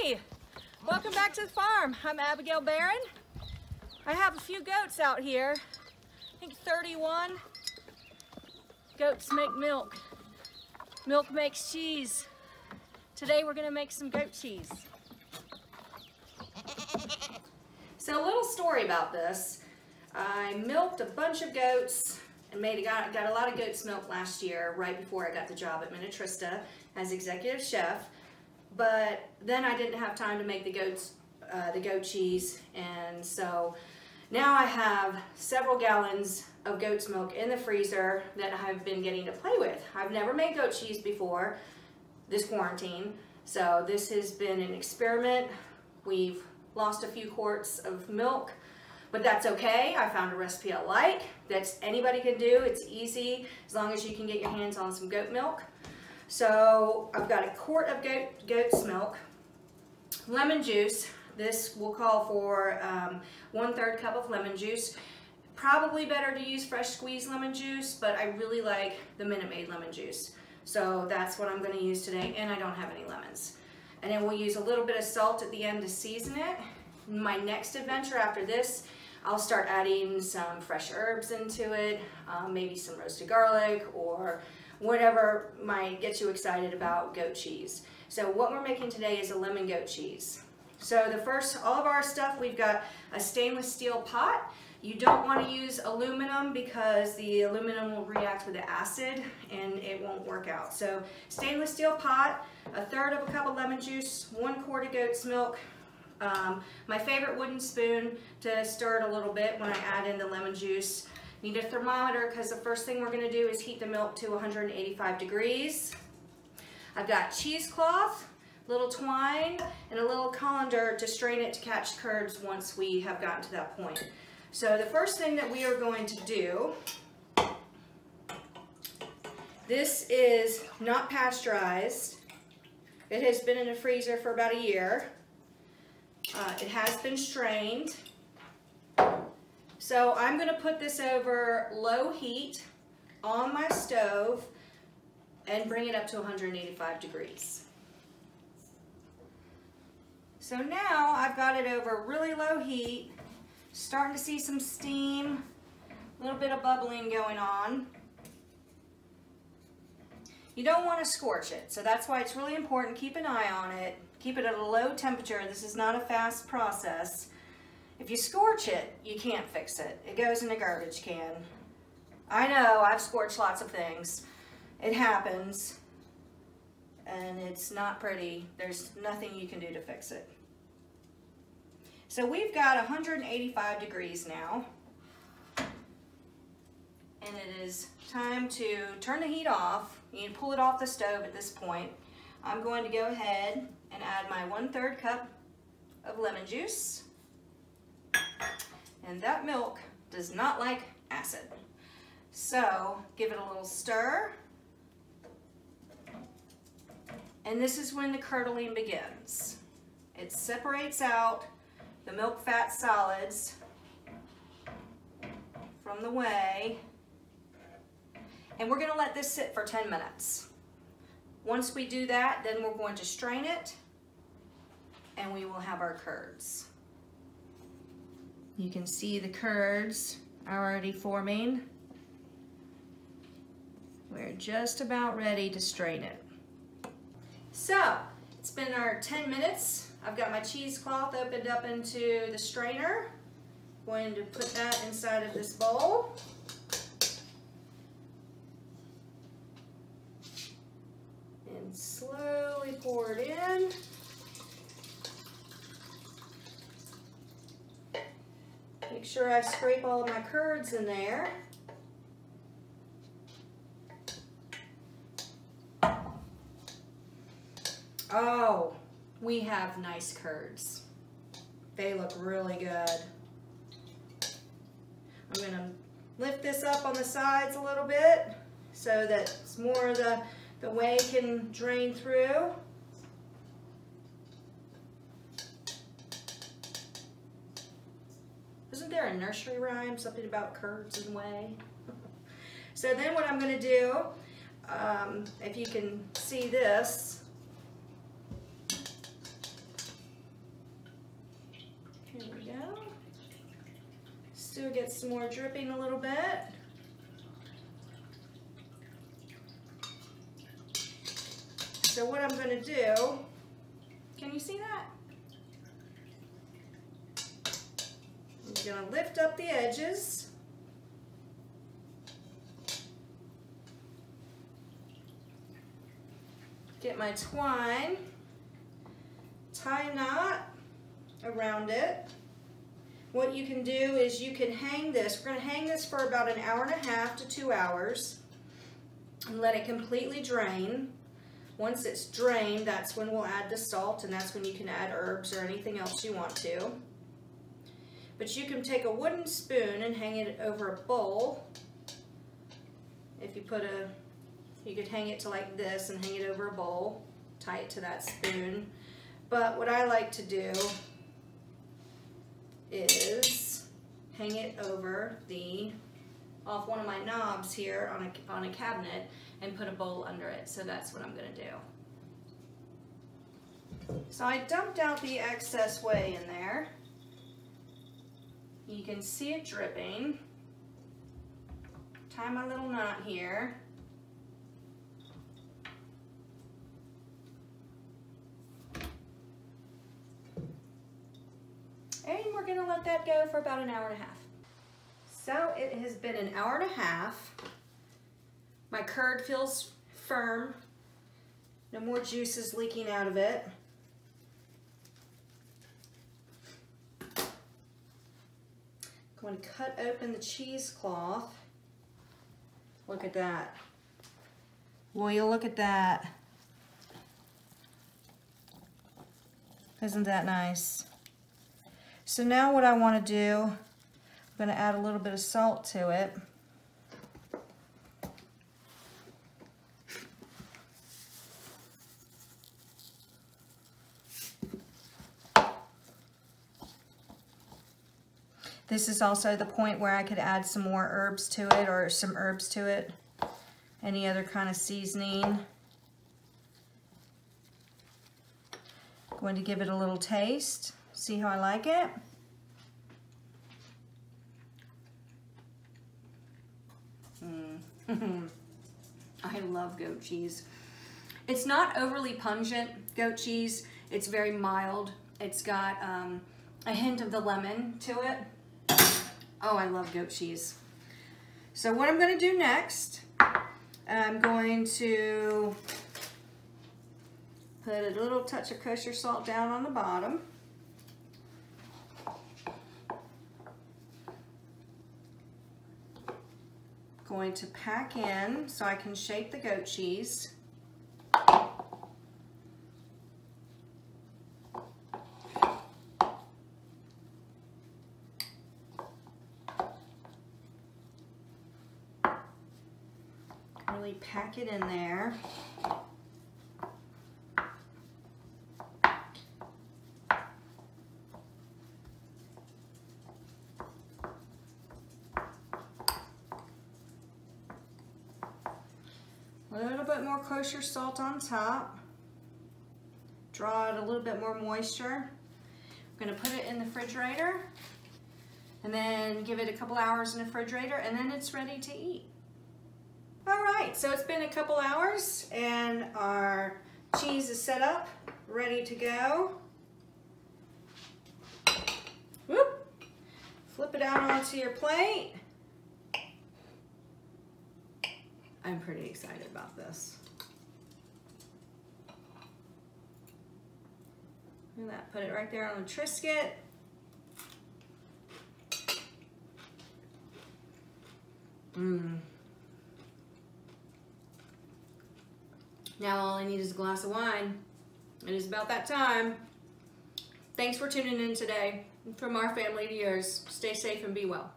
Hey, welcome back to the farm. I'm Abigail Barron. I have a few goats out here. I think 31. Goats make milk. Milk makes cheese. Today we're gonna make some goat cheese. So a little story about this. I milked a bunch of goats and got a lot of goat's milk last year, right before I got the job at Minnetrista as executive chef. But then I didn't have time to make the goat cheese, and so now I have several gallons of goat's milk in the freezer that I've been getting to play with. I've never made goat cheese before this quarantine, so this has been an experiment. We've lost a few quarts of milk, but that's okay. I found a recipe I like that anybody can do. It's easy as long as you can get your hands on some goat milk. So I've got a quart of goat's milk, lemon juice. This will call for 1/3 cup of lemon juice. Probably better to use fresh squeezed lemon juice, but I really like the Minute Maid lemon juice. So that's what I'm going to use today, and I don't have any lemons. And then we'll use a little bit of salt at the end to season it. My next adventure after this, I'll start adding some fresh herbs into it, maybe some roasted garlic or whatever might get you excited about goat cheese. So what we're making today is a lemon goat cheese. So all of our stuff, we've got a stainless steel pot. You don't want to use aluminum because the aluminum will react with the acid and it won't work out. So stainless steel pot, 1/3 of a cup of lemon juice, 1 quart of goat's milk, my favorite wooden spoon to stir it a little bit when I add in the lemon juice. Need a thermometer because the first thing we're going to do is heat the milk to 185 degrees. I've got cheesecloth, little twine, and a little colander to strain it to catch curds once we have gotten to that point. So the first thing that we are going to do, this is not pasteurized. It has been in the freezer for about a year. It has been strained. So I'm going to put this over low heat on my stove and bring it up to 185 degrees. So now I've got it over really low heat, starting to see some steam, a little bit of bubbling going on. You don't want to scorch it, so that's why it's really important. Keep an eye on it. Keep it at a low temperature. This is not a fast process. If you scorch it, you can't fix it. It goes in a garbage can. I know, I've scorched lots of things. It happens, and it's not pretty. There's nothing you can do to fix it. So we've got 185 degrees now, and it is time to turn the heat off. You can pull it off the stove at this point. I'm going to go ahead and add my 1/3 cup of lemon juice. And that milk does not like acid. So give it a little stir. And this is when the curdling begins. It separates out the milk fat solids from the whey. And we're going to let this sit for 10 minutes. Once we do that, then we're going to strain it and we will have our curds. You can see the curds already forming. We're just about ready to strain it. So, it's been our 10 minutes. I've got my cheesecloth opened up into the strainer. Going to put that inside of this bowl. And slowly pour it in. Make sure I scrape all of my curds in there. Oh, we have nice curds. They look really good. I'm going to lift this up on the sides a little bit so that more of the whey can drain through. Isn't there a nursery rhyme, something about curds and whey? So then what I'm going to do, if you can see this, There we go. Still get some more dripping a little bit. So what I'm going to do, can you see that? I'm going to lift up the edges. Get my twine, tie a knot around it. What you can do is you can hang this. We're going to hang this for about 1.5 hours to 2 hours and let it completely drain. Once it's drained, that's when we'll add the salt, and that's when you can add herbs or anything else you want to. But you can take a wooden spoon and hang it over a bowl. If you put a, you could hang it to like this and hang it over a bowl, tie it to that spoon. But what I like to do is hang it over off one of my knobs here on a cabinet and put a bowl under it. So that's what I'm gonna do. So I dumped out the excess whey in there. You can see it dripping. Tie my little knot here. And we're gonna let that go for about 1.5 hours. So it has been 1.5 hours. My curd feels firm. No more juices leaking out of it. I'm going to cut open the cheesecloth. Look at that. Will you look at that? Isn't that nice? So now what I want to do, I'm going to add a little bit of salt to it. This is also the point where I could add some more herbs to it, or some herbs to it. Any other kind of seasoning. Going to give it a little taste. See how I like it? I love goat cheese. It's not overly pungent goat cheese. It's very mild. It's got a hint of the lemon to it. Oh, I love goat cheese. So what I'm going to do next, I'm going to put a little touch of kosher salt down on the bottom. Going to pack in so I can shape the goat cheese. Really pack it in there. A little bit more kosher salt on top. Draw out a little bit more moisture. I'm going to put it in the refrigerator and then give it a couple hours in the refrigerator, and then it's ready to eat. All right, so it's been a couple hours and our cheese is set up, ready to go. Whoop. Flip it out onto your plate. I'm pretty excited about this. Look at that, put it right there on the Triscuit. Now all I need is a glass of wine. It is about that time. Thanks for tuning in today. From our family to yours, stay safe and be well.